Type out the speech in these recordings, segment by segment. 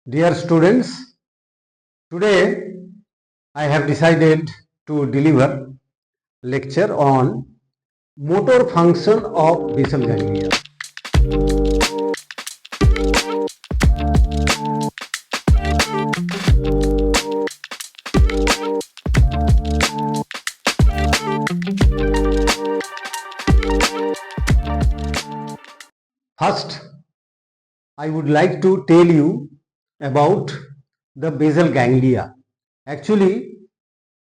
Dear students, today I have decided to deliver lecture on motor function of basal ganglia. First, I would like to tell you about the basal ganglia. Actually,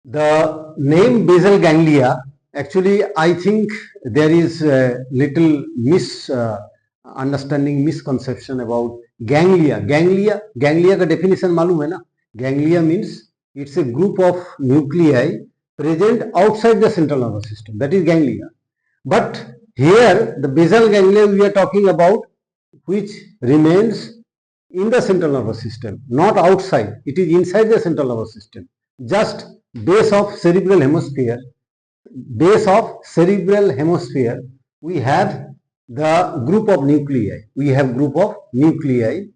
the name basal ganglia, actually I think there is a little misunderstanding, misconception about ganglia. Ganglia का definition मालूम है ना? Ganglia means it's a group of nuclei present outside the central nervous system. That is ganglia. But here the basal ganglia we are talking about, which remains in the central nervous system, not outside. It is inside the central nervous system, just base of cerebral hemisphere. Base of cerebral hemisphere, we have the group of nuclei. We have group of nuclei.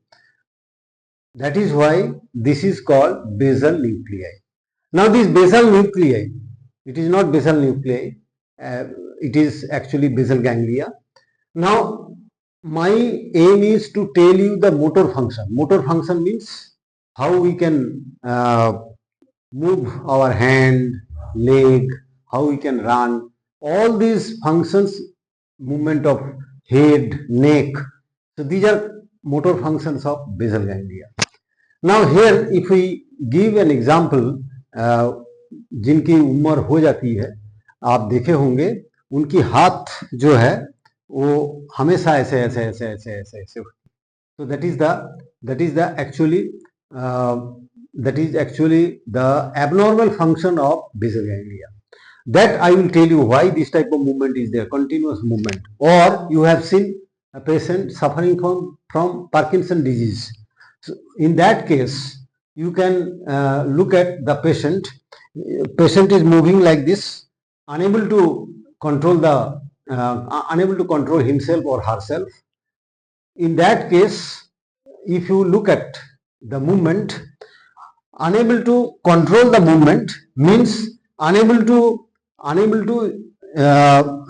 That is why this is called basal nuclei. Now this basal nuclei, it is not basal nuclei, it is actually basal ganglia. Now my aim is to tell you the motor function. Motor function means how we can move our hand, leg, how we can run. All these functions, movement of head, neck. So these are motor functions of basal ganglia. Now here if we give an example, जिनकी उम्र हो जाती है, आप देखे होंगे उनकी हाथ जो है वो हमेशा ऐसे ऐसे ऐसे ऐसे ऐसे ऐसे. So that is the actually the abnormal function of basal ganglia. That I will tell you why this type of movement is there, continuous movement. Or you have seen a patient suffering from Parkinson disease. So in that case, you can look at the patient. Patient is moving like this, unable to control himself or herself. In that case, if you look at the movement, unable to control the movement means unable to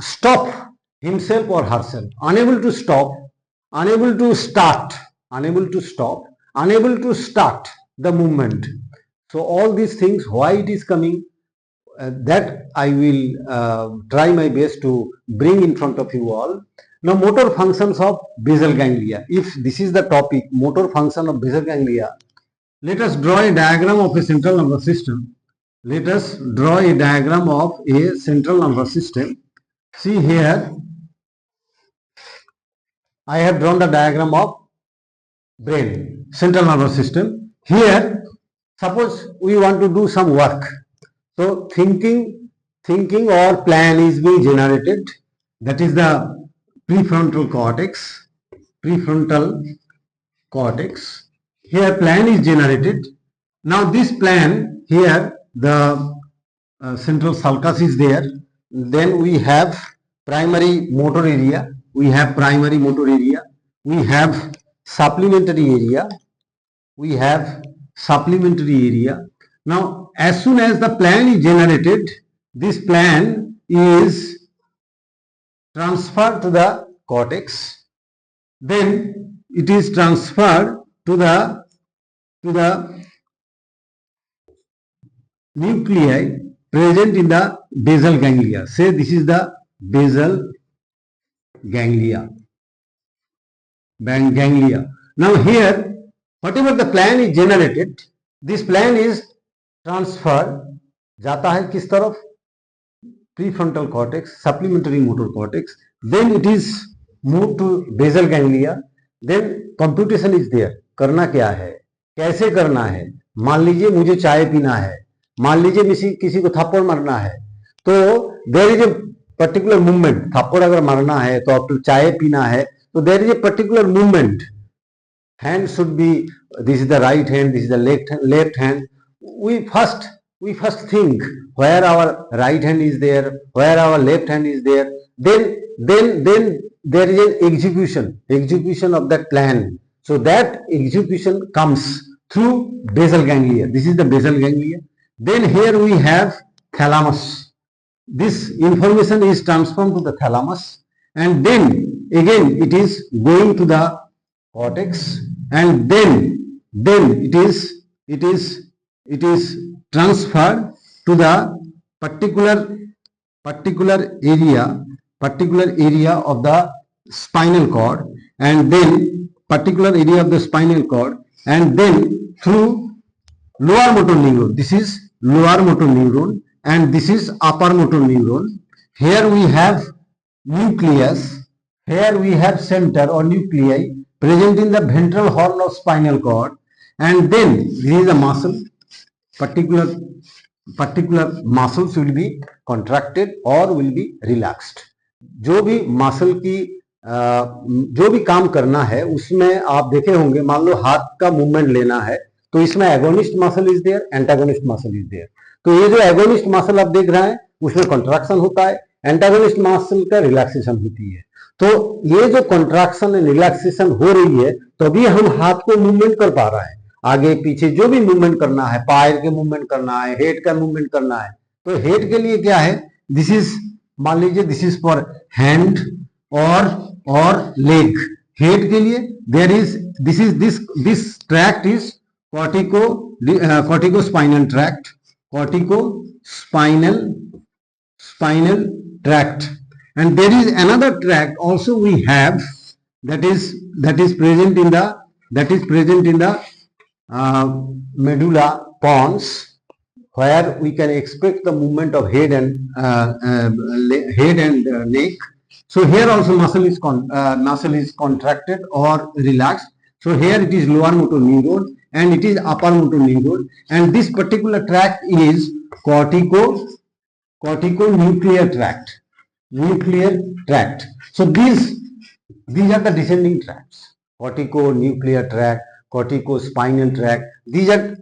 stop himself or herself, unable to stop, unable to start the movement. So all these things, why it is coming, that I will try my best to bring in front of you all. Now motor functions of basal ganglia. If this is the topic, motor function of basal ganglia, let us draw a diagram of a central nervous system. Let us draw a diagram of a central nervous system. See here, I have drawn the diagram of brain, central nervous system. Here, suppose we want to do some work. So thinking or plan is being generated. That is the prefrontal cortex. Here plan is generated. Now this plan, here the central sulcus is there. Then we have primary motor area. We have supplementary area. Now as soon as the plan is generated, this plan is transferred to the cortex. Then it is transferred to the nuclei present in the basal ganglia. Say this is the basal ganglia. Now here, whatever the plan is generated, this plan is transferred, जाता है किस तरफ? Prefrontal cortex, supplementary motor cortex. Then it is moved to basal ganglia. Then computation is there. करना क्या है, कैसे करना है? मान लीजिए मुझे चाय पीना है, मान लीजिए किसी को थप्पड़ मारना है, तो there is a particular movement. थप्पड़ अगर मारना है तो अब चाय पीना है, तो there is a particular movement. Hand should be, this is the right hand, this is the left hand. We first think where our right hand is there, where our left hand is there. Then there is an execution of that plan. So that execution comes through basal ganglia. This is the basal ganglia. Then here we have thalamus. This information is transformed to the thalamus, and then again it is going to the cortex, and then it is transferred to the particular area of the spinal cord, and then through lower motor neuron. This is lower motor neuron and this is upper motor neuron. Here we have nucleus. Here we have center or nuclei present in the ventral horn of spinal cord, and then this is a muscle. Particular muscles will be contracted or will be relaxed. जो भी muscle की जो भी काम करना है उसमें आप देखे होंगे, मान लो हाथ का मूवमेंट लेना है तो इसमें agonist muscle is there, antagonist muscle is there. तो ये जो एगोनिस्ट मसल आप देख रहे हैं उसमें कॉन्ट्रैक्शन होता है, एंटागोनिस्ट मसल का रिलैक्सेशन होती है. तो ये जो कॉन्ट्रैक्शन एंड रिलैक्सेशन हो रही है तभी हम हाथ को मूवमेंट कर पा रहे हैं. आगे पीछे जो भी मूवमेंट करना है, पैर के मूवमेंट करना है, हेड का मूवमेंट करना है, तो हेड के लिए क्या है, दिस इज, मान लीजिए दिस इज फॉर हैंड और लेग. हेड के लिए there is this tract is cortico spinal tract, and there is another tract also we have that is present in the medulla pons, where we can expect the movement of head and neck. So here also muscle is contracted or relaxed. So here it is lower motor neuron and it is upper motor neuron, and this particular tract is cortico-nuclear tract. So these are the descending tracts: cortico-nuclear tract, cortico-spinal tract. These are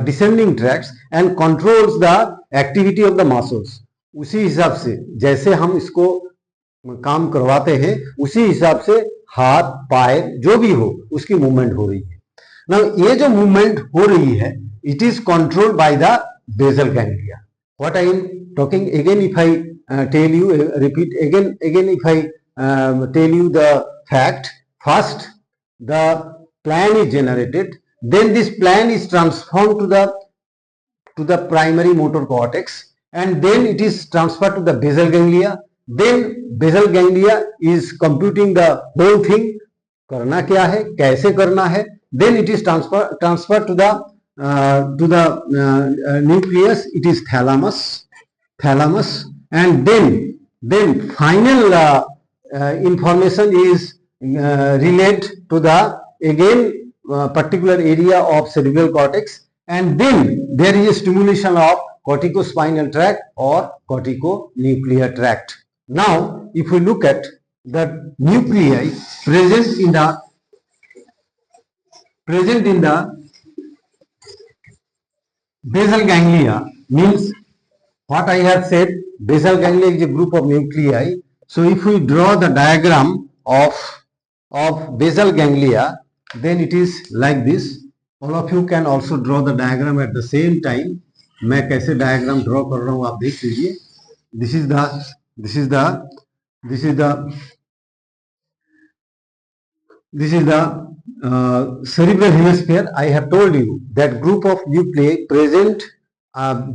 descending tracts and controls the activity of the muscles. उसी हिसाब से जैसे हम इसको काम करवाते हैं उसी हिसाब से हाथ पैर जो भी हो उसकी मूवमेंट हो रही है. Now ये जो मूवमेंट हो रही है, it is controlled by the basal ganglia. What I am talking again, if I tell you, repeat again if I tell you the fact. First the plan is generated, then this plan is transformed to the primary motor cortex, and then it is transferred to the basal ganglia. Then basal ganglia is computing the whole thing, करना क्या है, कैसे करना है. Then it is transferred to the nucleus. It is thalamus, and then final information is relayed to the again particular area of cerebral cortex, and then there is a stimulation of corticospinal tract or cortico-nuclear tract. Now, if we look at the nuclei present in the basal ganglia, means what I have said, basal ganglia is a group of nuclei. So if we draw the diagram of basal ganglia, then it is like this. All of you can also draw the diagram at the same time. मैं कैसे diagram draw कर रहा हूँ आप देख लीजिए. This is the cerebral hemisphere. I have told you that group of nuclei present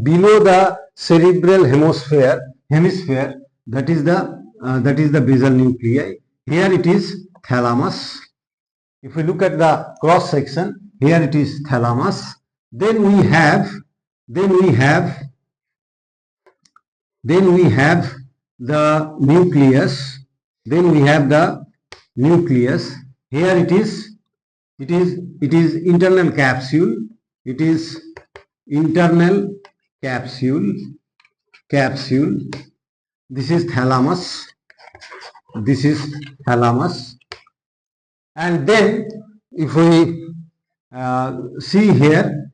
below the cerebral hemisphere. That is the basal nuclei. Here it is thalamus. If we look at the cross section, here it is thalamus. Then we have the nucleus. Here it is internal capsule. It is internal capsule. This is thalamus. And then if we see here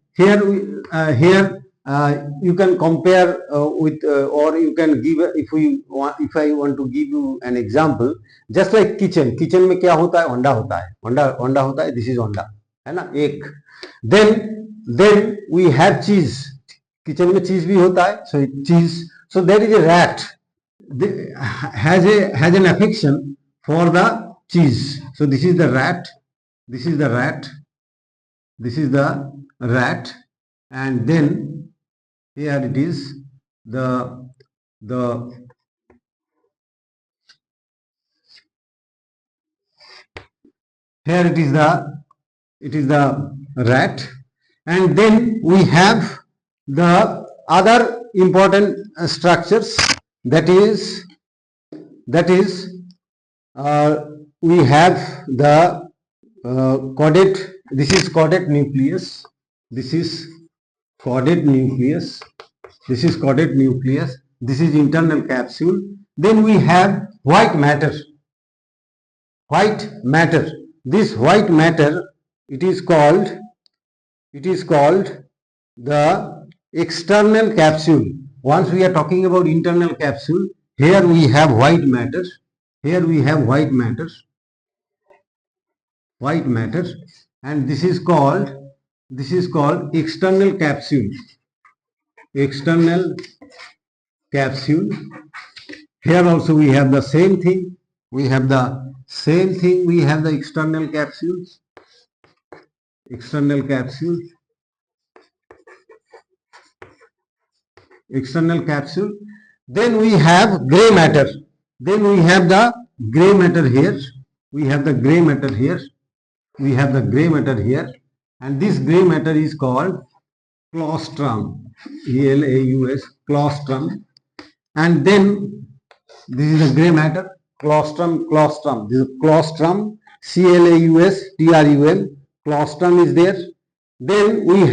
you can compare with or you can give if I want to give you an example, just like kitchen में क्या होता है, अंडा होता है, अंडा होता है, this is अंडा, है ना, एक. Then we have cheese, kitchen में cheese भी होता है, so cheese. So there is a rat, has an affection for the cheese. So this is the rat, this is the rat, this is the rat, and then here it is here it is the rat, and then we have the other important structures, that is we have the caudate. This is caudate nucleus, this is caudate nucleus, this is caudate nucleus, this is internal capsule. Then we have white matter. This white matter, it is called the external capsule. Once we are talking about internal capsule, here we have white matter, and this is called external capsule. Here also we have the same thing, we have the external capsules, external capsule. Then we have gray matter, then we have the gray matter here, and this gray matter is called claustrum, E-L-A-U-S, claustrum. And then this is the gray matter, claustrum, this is claustrum, C-L-A-U-S-T-R-U-M, claustrum is there. Then we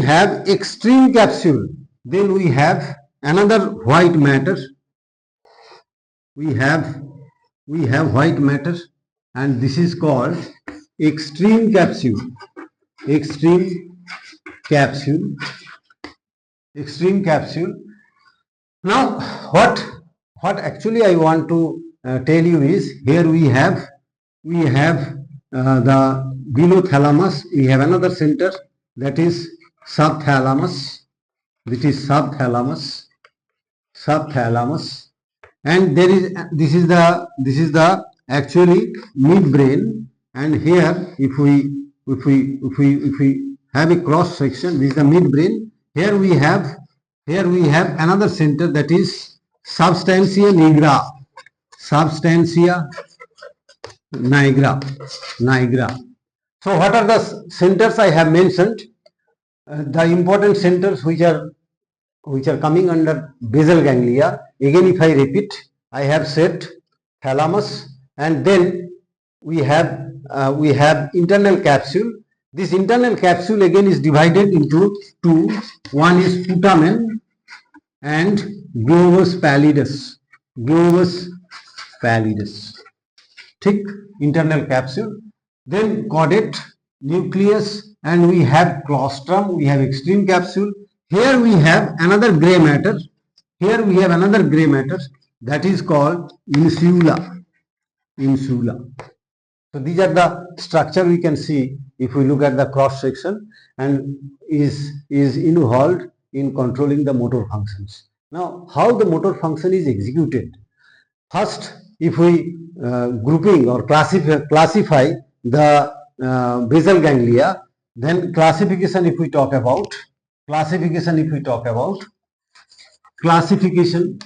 have extreme capsule, then we have another white matter, we have white matter, and this is called extreme capsule. Now what actually I want to tell you is, here we have the below thalamus, we have another center, that is subthalamus, and this is the actually midbrain. And here if we have a cross section, this is the midbrain. Here we have another center, that is substantia nigra. So what are the centers I have mentioned? The important centers which are coming under basal ganglia. Again, if I repeat, I have said thalamus, and then we have internal capsule. This internal capsule again is divided into two. One is putamen and globus pallidus. Thick internal capsule. Then caudate nucleus, and we have claustrum, we have extreme capsule. Here we have another gray matter. That is called insula. So these are the structure we can see if we look at the cross section, and is involved in controlling the motor functions. Now, how the motor function is executed? First, if we grouping or classify the basal ganglia, then classification if we talk about classification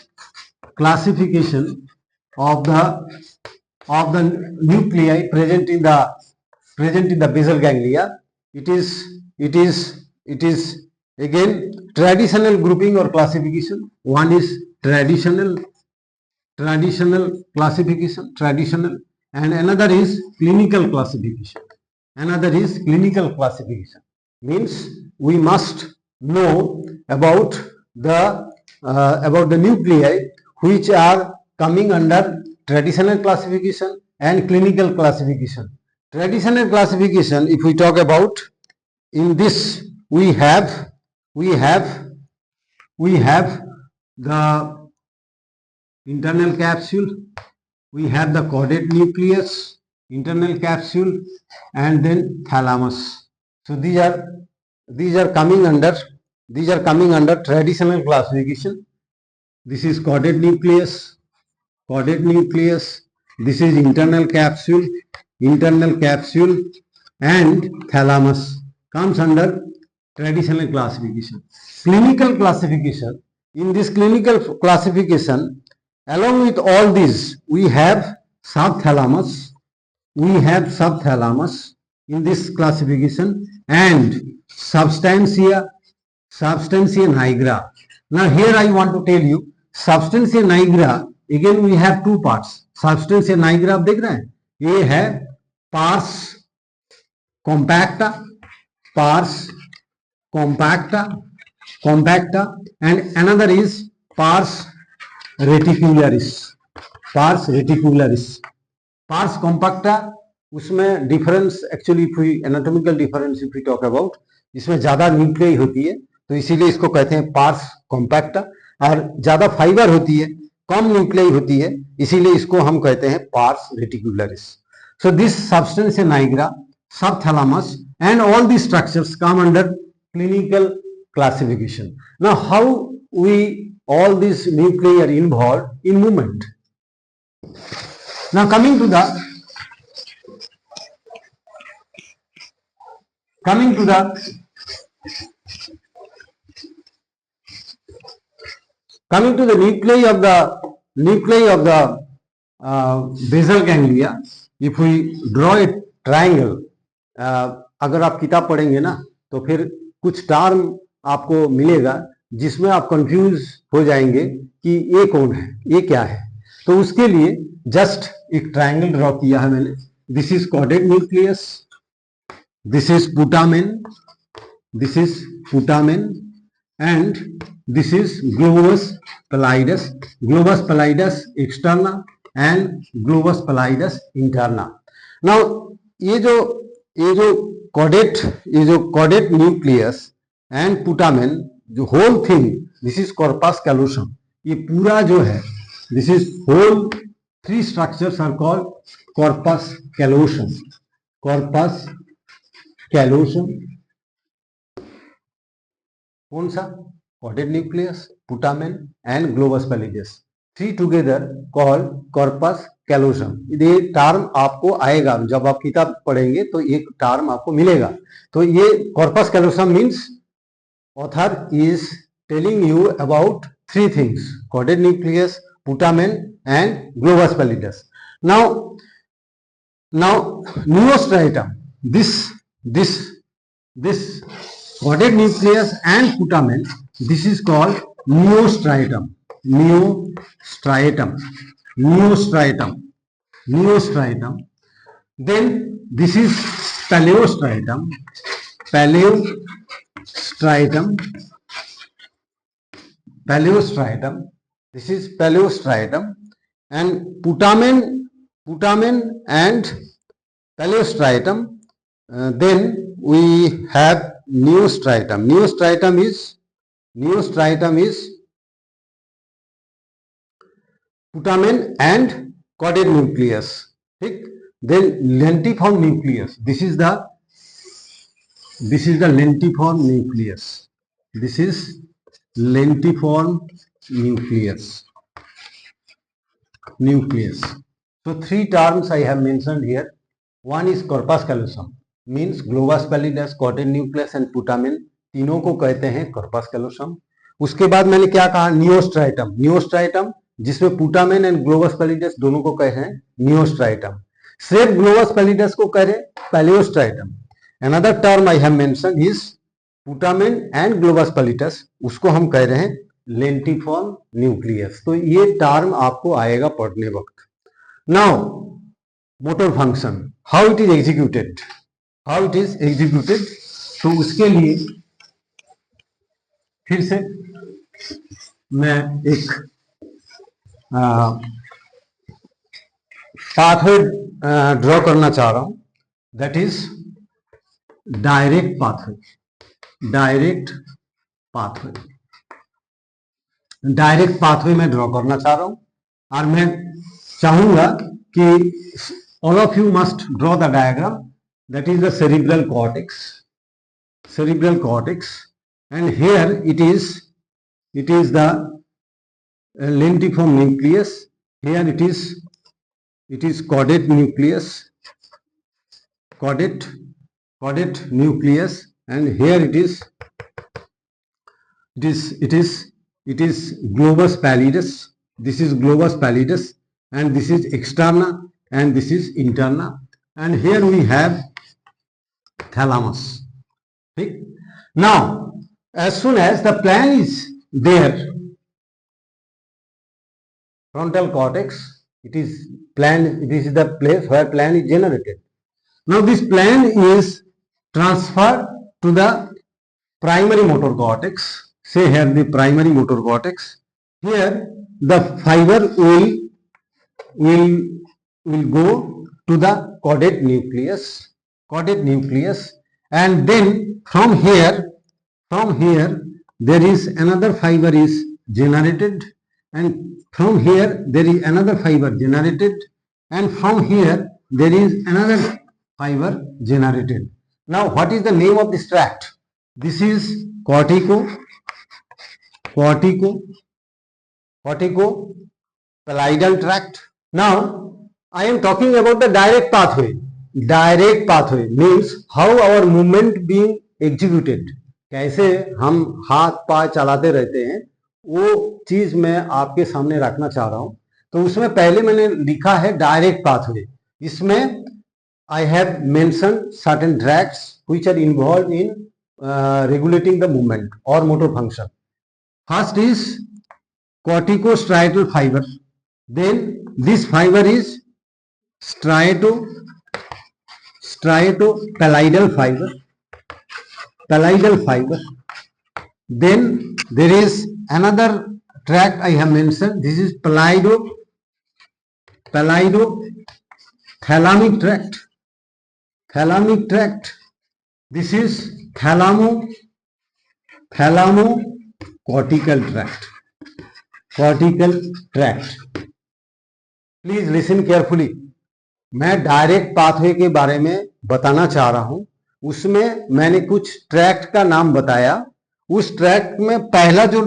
of the nuclei present in the basal ganglia, it is again traditional grouping or classification. One is traditional classification, and another is clinical classification. Means we must know about the nuclei which are coming under traditional classification and clinical classification. Traditional classification, if we talk about, in this we have we have the internal capsule, we have the caudate nucleus, internal capsule, and then thalamus. So these are coming under traditional classification. This is caudate nucleus, this is internal capsule, and thalamus comes under traditional classification. Clinical classification, in this clinical classification, along with all these, we have subthalamus in this classification, and substantia nigra. Now here I want to tell you, substantia nigra, again we have two parts. Substantia nigra आप देख रहे हैं, ये है pars compacta, and another is pars reticularis. Pars compacta, उसमें difference actually anatomical difference if we talk about, इसमें ज्यादा nuclei होती है तो इसीलिए इसको कहते हैं पार्स कॉम्पैक्टा, और ज्यादा फाइबर होती है, कम न्यूक्लियाई होती है, इसीलिए इसको हम कहते हैं pars reticularis. So this substance nigra, subthalamus and all these structures come under clinical classification. Now how all these nuclei are involved in movement? Now coming to the nuclei of the basal ganglia, if we draw a triangle, अगर आप किताब पढ़ेंगे ना तो फिर कुछ term आपको मिलेगा जिसमें आप कंफ्यूज हो जाएंगे कि ये कौन है, ये क्या है. तो उसके लिए जस्ट एक ट्रायंगल ड्रॉ किया है मैंने. This is caudate nucleus, this is putamen, and this is globus pallidus externa and globus pallidus interna. Now ये जो कॉडेट न्यूक्लियस एंड पुटामेन, जो whole thing, this is corpus callosum. ये पूरा जो है, this is whole, three structures are called corpus callosum. कौन सा? Caudate nucleus, putamen and globus pallidus, three together called corpus callosum. ये टर्म आपको आएगा जब आप किताब पढ़ेंगे तो एक टर्म आपको मिलेगा. तो ये corpus callosum means author is telling you about three things: caudate nucleus, putamen and globus pallidus. Now neostriatum, this caudate nucleus and putamen, this is called neostratum. Then this is paleostratum. This is paleostratum, and putamen and paleostratum. Then we have neostratum. Neostratum is putamen and caudate nucleus. ठीक. Then lentiform nucleus, this is the lentiform nucleus. This is lentiform nucleus. So three terms I have mentioned here. One is corpus callosum, means globus pallidus, caudate nucleus and putamen, तीनों को कहते हैं corpus callosum. उसके बाद मैंने क्या कहा? नियोस्ट्राइटम, जिसमें पुटामेन एंड ग्लोबस पैलिडस दोनों को कह रहे हैं नियोस्ट्राइटम. सिर्फ ग्लोबस पैलिडस को कह रहे हैं paleostriatum. Another term I have mentioned is putamen and globus pallidus, उसको हम कह रहे हैं लेंटिफॉर्म न्यूक्लियस. तो ये टर्म आपको आएगा पढ़ने वक्त. Now motor function, how it is executed. तो उसके लिए फिर से मैं एक पाथवे ड्रॉ करना चाह रहा हूं, that is direct pathway, direct pathway में ड्रॉ करना चाह रहा हूं और मैं चाहूंगा कि all of you must draw the diagram that is the cerebral cortex and here it is the lentiform nucleus. Here it is caudate nucleus, and here it is globus pallidus. This is globus pallidus, and this is externa, and this is interna, and here we have thalamus. Okay? Now as soon as the plan is there, frontal cortex, it is plan, this is the place where plan is generated. Now this plan is transferred to the primary motor cortex. Say here the primary motor cortex. Here the fiber will go to the caudate nucleus, and then from here there is another fiber is generated, and from here there is another fiber generated, and from here there is another fiber generated. Now what is the name of this tract? This is corticopallidal tract. Now I am talking about the direct pathway. Direct pathway means how our movement being executed. कैसे हम हाथ पांव चलाते रहते हैं, वो चीज मैं आपके सामने रखना चाह रहा हूं. तो उसमें पहले मैंने लिखा है डायरेक्ट पाथवे. इसमें I have mention certain tracts which are involve in regulating the movement or motor function. First is corticostriatal fiber. Then this fiber is striatopallidal fiber. Then there is another tract I have mentioned. This is pallidothalamic tract. This is thalamocortical tract. Please listen carefully. मैं direct pathway के बारे में बताना चाह रहा हूं. उसमें मैंने कुछ ट्रैक्ट का नाम बताया. उस ट्रैक्ट में पहला जो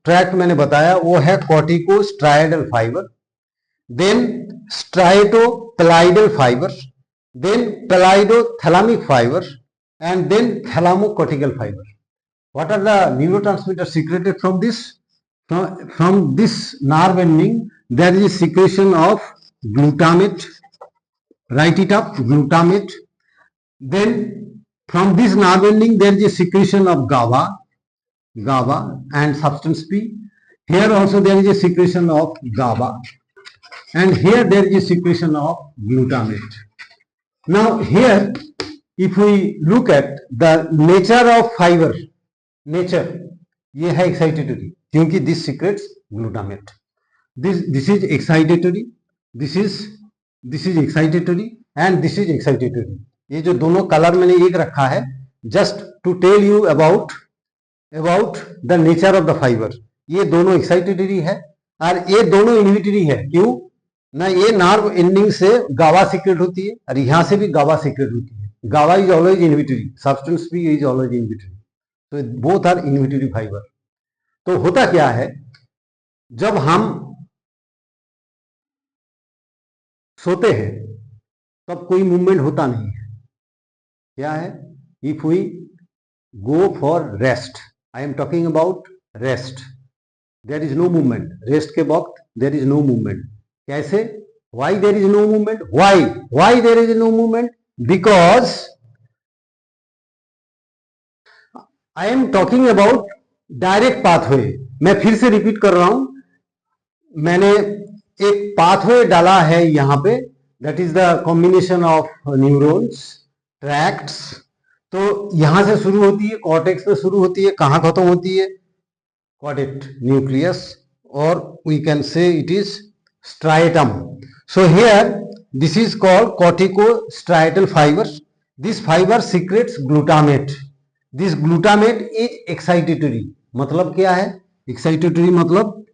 ट्रैक्ट मैंने बताया वो है corticostriatal fibre, then striatopallidal fibre, then pallidothalamic fibre, and then thalamocortical fiber. What are the neurotransmitters secreted from this? From this nerve ending there is a secretion of glutamate. Write it up, glutamate. Then from this nerve ending there is a secretion of GABA and substance P. Here also there is a secretion of GABA, and here there is a secretion of glutamate. Now here if we look at the nature of fiber, nature, ये है excitatory क्योंकि this secretes glutamate. This is excitatory, this is excitatory, and this is excitatory. ये जो दोनों colour मैंने एक रखा है just to tell you about the nature of the fiber. ये दोनों excitatory है और ये दोनों inhibitory है. क्यों ना? ये नर्व एंडिंग से गावा सीक्रेट होती है और यहाँ से भी गावा सीक्रेट होती है. GABA is always inhibitory, substance P is always inhibitory, so both are inhibitory fiber. तो होता क्या है, जब हम सोते हैं तब कोई मूवमेंट होता नहीं है. क्या है? If we go for rest, I am talking about rest, there is no movement. Rest के वक्त देयर इज नो मूवमेंट. कैसे? Why there is no movement? Why there is no movement? Because I am talking about direct pathway. मैं फिर से repeat कर रहा हूं. मैंने एक पाथवे डाला है यहां पे, that is the combination of neurons, tracts. तो यहां से शुरू होती है, कॉर्टेक्स में शुरू होती है. कहां खत्म होती है? caudate nucleus, or we can say it is striatum. So here this is called corticostriatal fiber. This fiber secretes glutamate. This glutamate is excitatory. मतलब क्या है एक्साइटेटरी? मतलब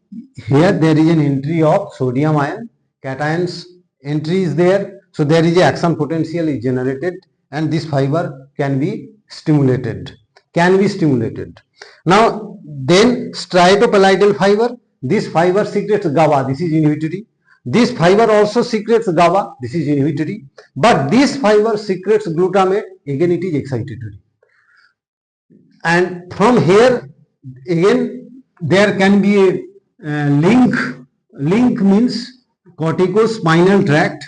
here there is an entry of sodium ion, cations entry is there, so there is a action potential is generated and this fiber can be stimulated, now then stratopallidyl fiber, this fiber secretes GABA, this is inhibitory. This fiber also secretes GABA, this is inhibitory, but this fiber secretes glutamate, again it is excitatory. And from here again there can be a link means corticospinal tract.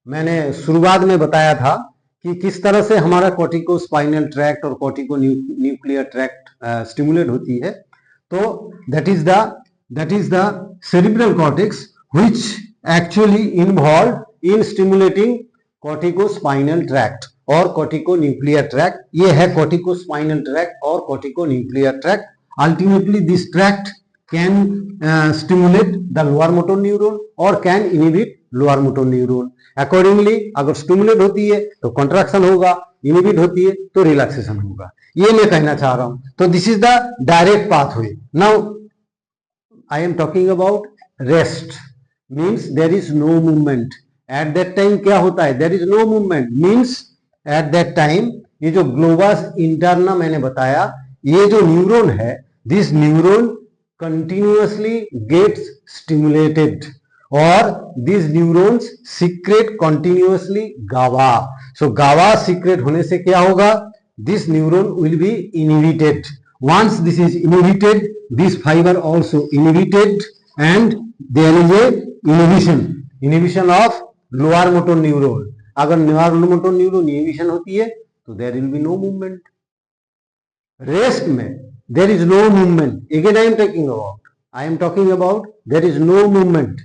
मैंने शुरुआत में बताया था कि किस तरह से हमारा corticospinal tract और corticonuclear tract स्टिमुलेट होती है. तो that is the cerebral cortex which actually involved in stimulating corticospinal tract और corticonuclear tract. ये है corticospinal tract और corticonuclear tract. Ultimately this tract can stimulate the lower motor neuron or can inhibit lower motor neuron. Accordingly अगर stimulate होती है तो contraction होगा, inhibit होती है तो relaxation होगा. ये मैं कहना चाह रहा हूं. तो this is the direct pathway. Now I am talking about rest means there is no movement. At that time क्या होता है? There is no movement means at that time ये जो globus interna मैंने बताया, ये जो न्यूरॉन है, this neuron continuously gets stimulated or these neurons secrete continuously GABA. So GABA secrete होने से क्या होगा? This neuron will be inhibited. Once this is inhibited, this fiber also inhibited and there is a inhibition of lower motor neuron. अगर lower motor neuron inhibition होती है तो there will be no movement. Rest में there is no movement. Again I am talking about there is no movement.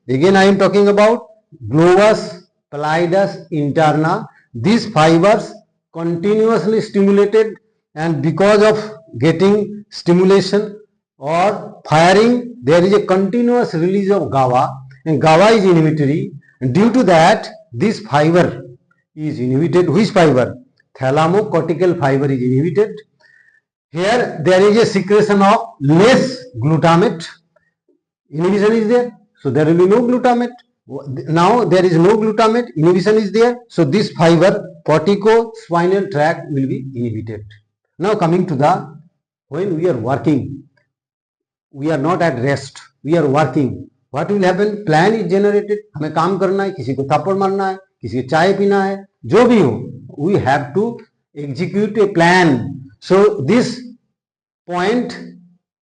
Again I am talking about globus pallidus interna. These fibers continuously stimulated and because of getting stimulation or firing there is a continuous release of GABA and GABA is inhibitory. And due to that this fiber is inhibited. Which fiber? Thalamocortical fiber is inhibited. Here there is a secretion of less glutamate. Inhibition is there, so there will be no glutamate. Now there is no glutamate, inhibition is there, so this fiber corticospinal tract will be inhibited. Now coming to the when we are working, we are not at rest, we are working. What will happen? Plan is generated. हमें काम करना है, किसी को थप्पड़ मारना है, किसी को चाय पीना है, जो भी हो, we have to execute a plan. So this point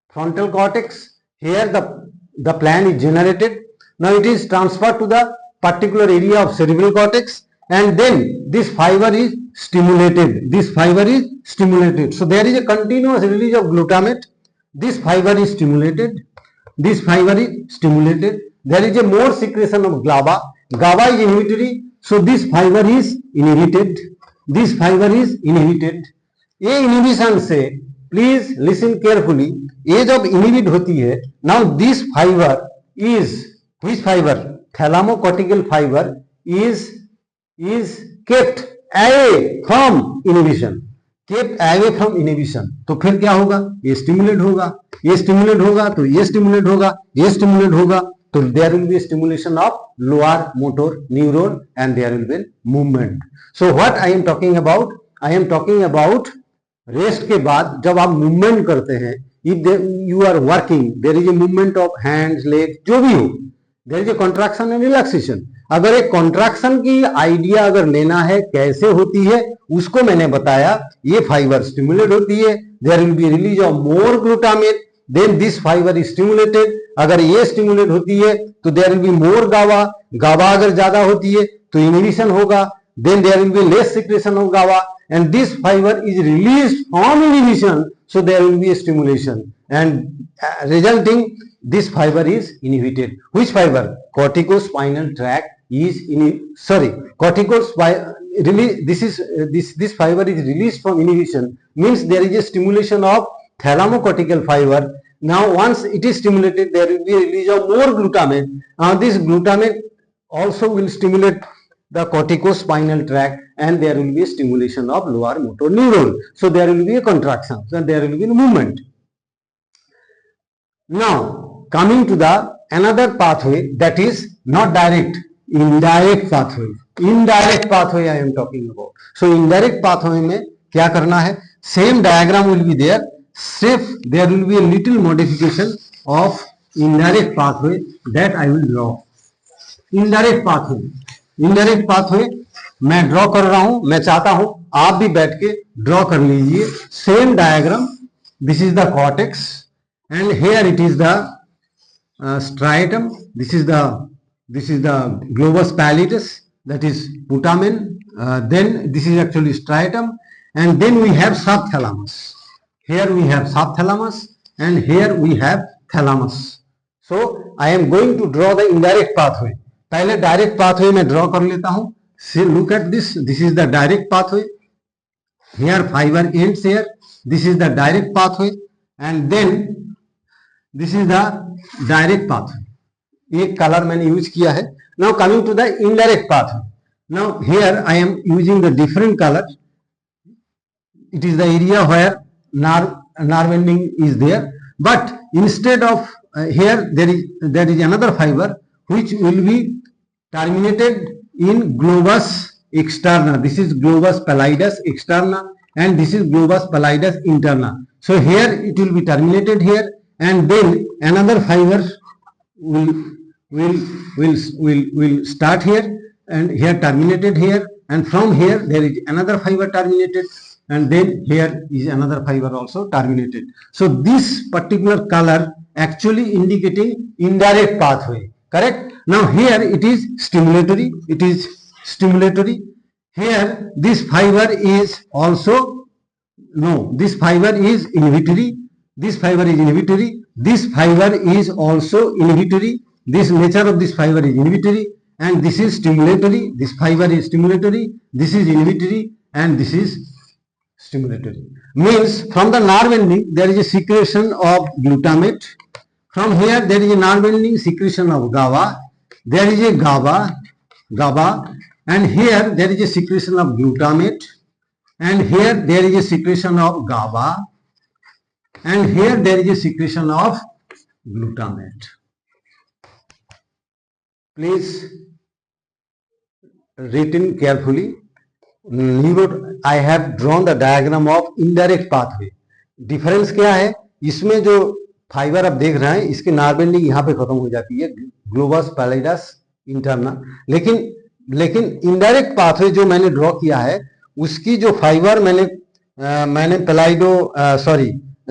frontal cortex, here the plan is generated. Now it is transferred to the particular area of cerebral cortex and then this fiber is stimulated. So there is a continuous release of glutamate. This fiber is stimulated. There is a more secretion of GABA. GABA is inhibitory. So this fiber is inhibited. ये inhibition से please listen carefully. ये जब inhibit होती है, now this fiber is which fiber? Thalamocortical fiber is kept away from inhibition. तो फिर क्या होगा? ये stimulate होगा तो ये stimulate होगा तो there will be a stimulation of lower motor neuron and there will be movement. So what I am talking about? I am talking about rest के बाद जब आप मूवमेंट करते हैं, if you are working there is a movement of hands leg, जो भी हो, there is a contraction and relaxation. अगर एक कॉन्ट्रैक्शन की आइडिया अगर लेना है कैसे होती है उसको मैंने बताया. ये फाइबर स्टिमुलेट होती है, there will be release of more glutamate, then this fibre is stimulated. अगर ये स्टिमुलेट होती है तो देयर विल बी मोर गावा अगर ज्यादा होती है तो इनहिबिशन होगा, then there will be less secretion of GABA and this fiber is released from inhibition, so there will be a stimulation and resulting this fiber is inhibited. Which fiber? Corticospinal tract is this fiber is released from inhibition, means there is a stimulation of thalamocortical fiber. Now once it is stimulated there will be a release of more glutamate. Now this glutamate also will stimulate the corticospinal tract, and there will be a stimulation of lower motor neuron. So there will be a contraction, so there will be a movement. Now coming to the another pathway, that is not direct, indirect pathway. Indirect pathway I am talking about. So indirect pathway में क्या करना है? Same diagram will be there, सिर्फ there will be a little modification of indirect pathway that I will draw. Indirect pathway मैं draw कर रहा हूं, मैं चाहता हूं आप भी बैठ के ड्रॉ कर लीजिए. Same diagram. This is the cortex and here it is the striatum. This is the globus pallidus, that is putamen. Then this is actually striatum, and then we have subthalamus. Here we have subthalamus, and here we have thalamus. So I am going to draw the indirect pathway. पहले direct pathway में draw कर लेता हूं. See, look at this. This is the direct pathway. Here fiber ends here. This is the direct pathway, and then this is the direct pathway. एक colour मैंने use किया है. Now coming to the indirect pathway. Now here I am using the different color. It is the area where nerve ending is there, but instead of here there is another fiber which will be terminated in globus externa. This is globus pallidus externa, and this is globus pallidus interna. So here it will be terminated here, and then another fiber will start here, and here terminated here, and from here there is another fiber terminated, and then here is another fiber also terminated. So this particular color actually indicating indirect pathway, correct? Now here it is stimulatory, here this fiber is also, no, this fiber is inhibitory, this fiber is inhibitory, this fiber is also inhibitory, this nature of this fiber is inhibitory, and this is stimulatory, this fiber is stimulatory, this is inhibitory, and this is stimulatory. Means from the nerve ending there is a secretion of glutamate, from here there is a nerve ending secretion of GABA, there is a GABA, and here there is a secretion of glutamate, and here there is a secretion of GABA, and here there is a secretion of glutamate. Please written carefully. I have drawn the diagram of indirect pathway. Difference क्या है? इसमें जो fibre आप देख रहे हैं इसके nerve ending यहाँ पे खत्म हो जाती है, ग्लोबस पैलिडस इंटरना. लेकिन इनडायरेक्ट पाथवे जो मैंने ड्रॉ किया है उसकी जो फाइबर मैंने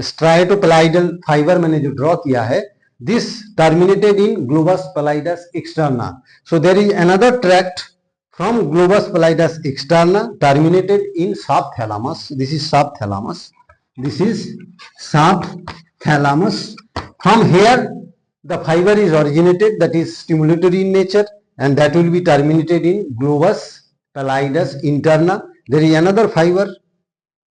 स्ट्राइटोपेलाइडल फाइबर मैंने जो ड्रॉ किया है, this terminated in globus pallidus externa. So there is another tract from globus pallidus externa terminated in subthalamus. This is subthalamus. From here the fiber is originated, that is stimulatory in nature, and that will be terminated in globus pallidus interna. There is another fiber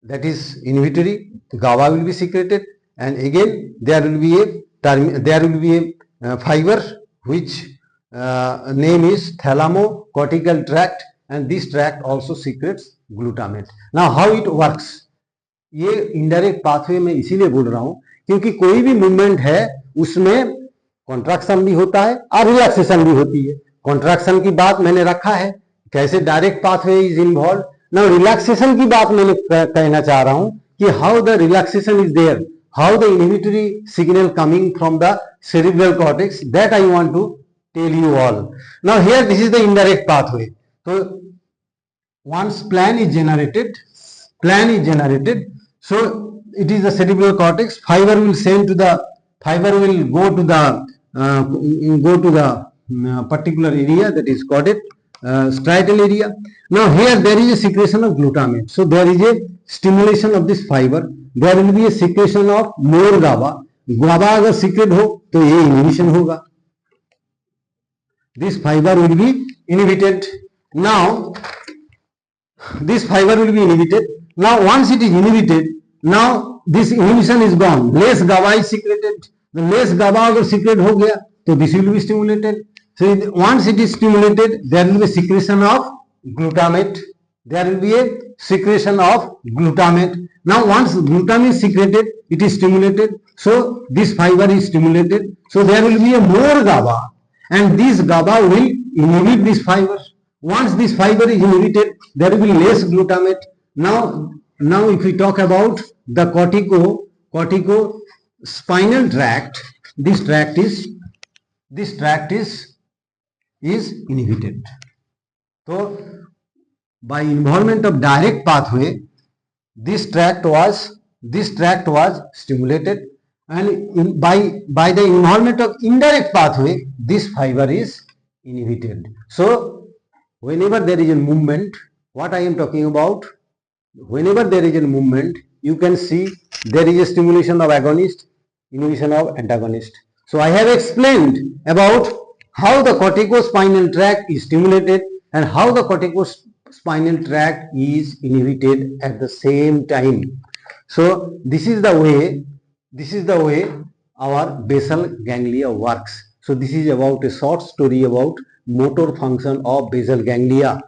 that is inhibitory, GABA will be secreted, and again there will be a fiber which name is thalamocortical tract, and this tract also secretes glutamate. Now how it works? ये indirect pathway में इसीलिए बोल रहा हूं क्योंकि कोई भी movement है उसमें कॉन्ट्रैक्शन भी होता है और रिलैक्सेशन भी होती है. कॉन्ट्रैक्शन की बात मैंने रखा है, कैसे direct pathway is involve. Now relaxation की बात मैंने कहना चाह रहा हूं कि how the relaxation is there, how the inhibitory signal coming from the cerebral cortex, that I want to tell you all. Now here this is the indirect pathway. तो once plan is generated, so it is the cerebral cortex. Fiber will go to the particular area that is called striatal area. Now here there is a secretion of glutamate, so there is a stimulation of this fiber. There will be a secretion of more GABA. GABA अगर secret हो तो ये inhibition होगा. This fiber will be inhibited. Now this fiber will be inhibited. Now once it is inhibited, now this inhibition is gone, less GABA is secreted. The less GABA अगर secret हो गया तो this will be stimulated. So once it is stimulated, there will be secretion of glutamate. There will be a secretion of glutamate. Now once glutamate is secreted, it is stimulated. So this fiber is stimulated. So there will be a more GABA, and this GABA will inhibit this fiber. Once this fiber is inhibited, there will be less glutamate. Now if we talk about the corticospinal tract, this tract is inhibited. So by involvement of direct pathway, this tract was stimulated, and by the involvement of indirect pathway, this fiber is inhibited. So whenever there is a movement, what I am talking about, whenever there is a movement, you can see there is a stimulation of agonist, inhibition of antagonist. So I have explained about how the corticospinal tract is stimulated and how the corticospinal tract is inhibited at the same time. So this is the way our basal ganglia works. So this is about a short story about motor function of basal ganglia.